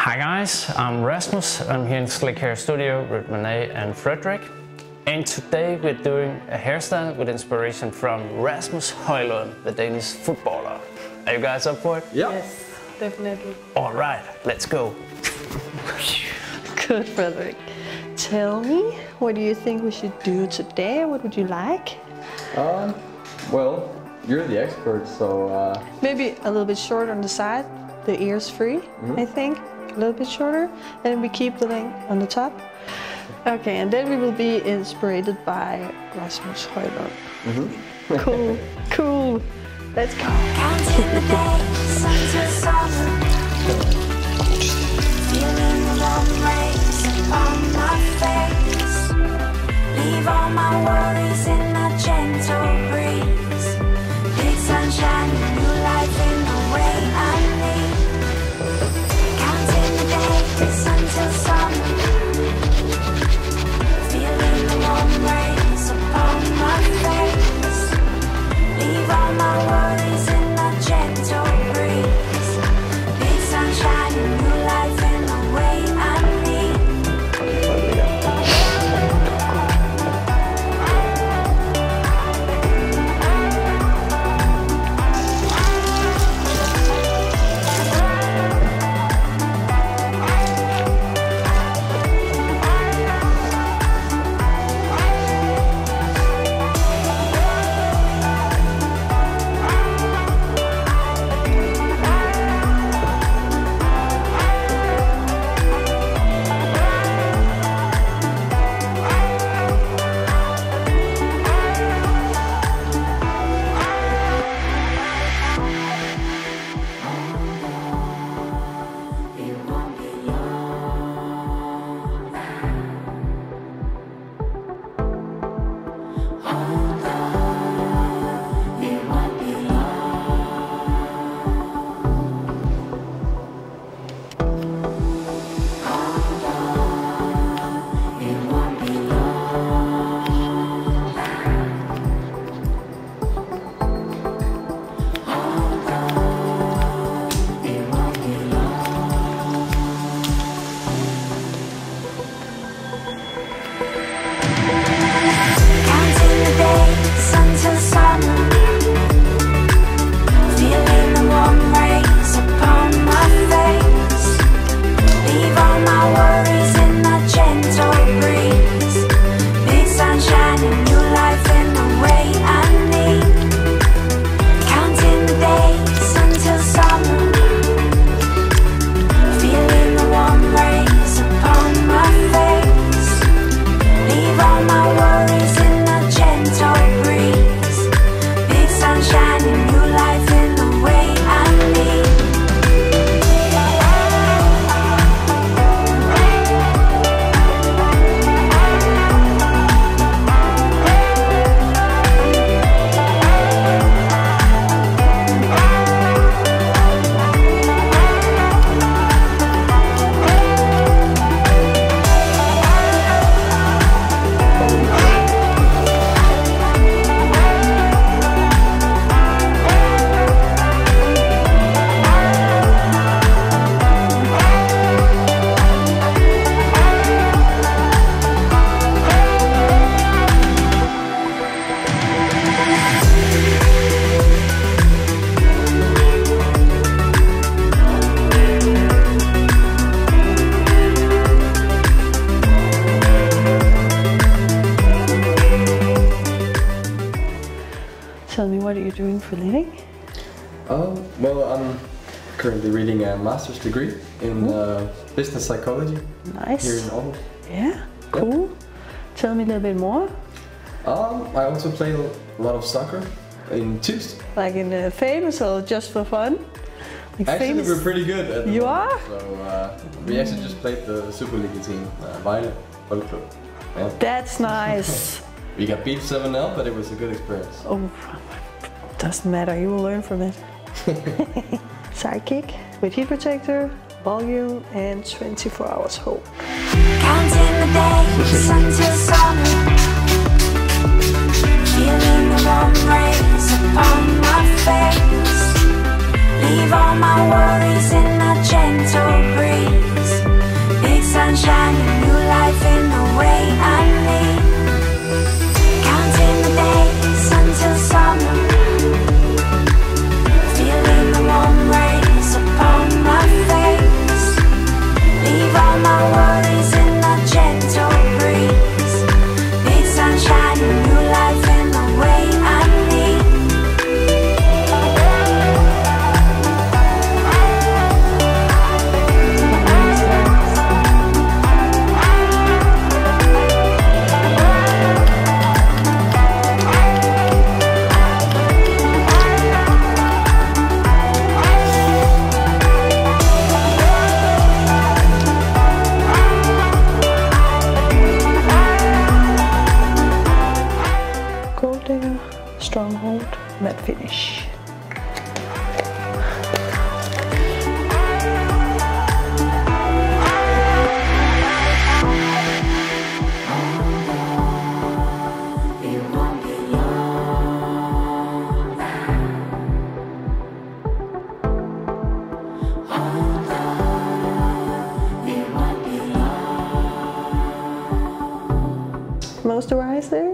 Hi guys, I'm Rasmus. I'm here in Slikhaar studio with Renee and Frederick. And today we're doing a hairstyle with inspiration from Rasmus Højlund, the Danish footballer. Are you guys up for it? Yeah. Yes, definitely. Alright, let's go. Good, Frederick. Tell me, what do you think we should do today? What would you like? Well, you're the expert, so... Maybe a little bit short on the side, the ears free, I think. A little bit shorter, and we keep the length on the top. Okay, and then we will be inspired by Rasmus Højlund. Cool, cool. Let's go. Counting the days until summer, feeling the warm rays upon my face. Leave all my worries in a gentle breeze. Big sunshine, new life in the way I need. Counting the days until summer, feeling the warm rays upon my face. Leave all my worries in a gentle breeze. Big sunshine and new life in the way I need. Tell me, what are you doing for a living? Well, I'm currently reading a master's degree in business psychology. Nice. Here in Aarhus. Yeah, cool. Tell me a little bit more. I also play a lot of soccer in twos. Like in famous or just for fun? Like Actually, famous? we're pretty good at the You moment. are? So we actually just played the Super League team, Vilain SIDEKICK. Yeah. That's nice. We got beat 7-0, but it was a good experience. Oh, doesn't matter, you will learn from it. Sidekick with heat protector, volume, and 24 hours hold. Counting the days until summer, feeling the warm rays upon my face. Leave all my worries in a gentle breeze. finish. Moisturize there.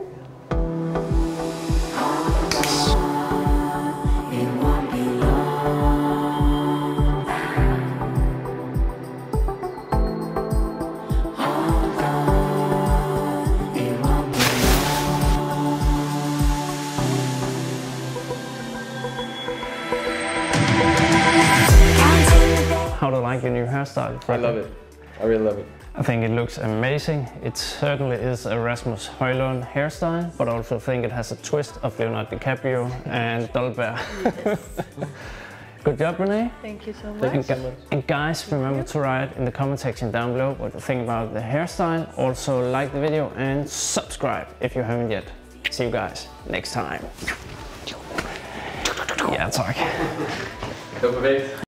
How do you like your new hairstyle? I love it. I really love it. I think it looks amazing. It certainly is a Rasmus Højlund hairstyle, but I also think it has a twist of Leonardo DiCaprio and Dolbear. Good job, Renee. Thank you so much. And guys, remember to write in the comment section down below what you think about the hairstyle. Also like the video and subscribe if you haven't yet. See you guys next time. Ja, tak. Perfect.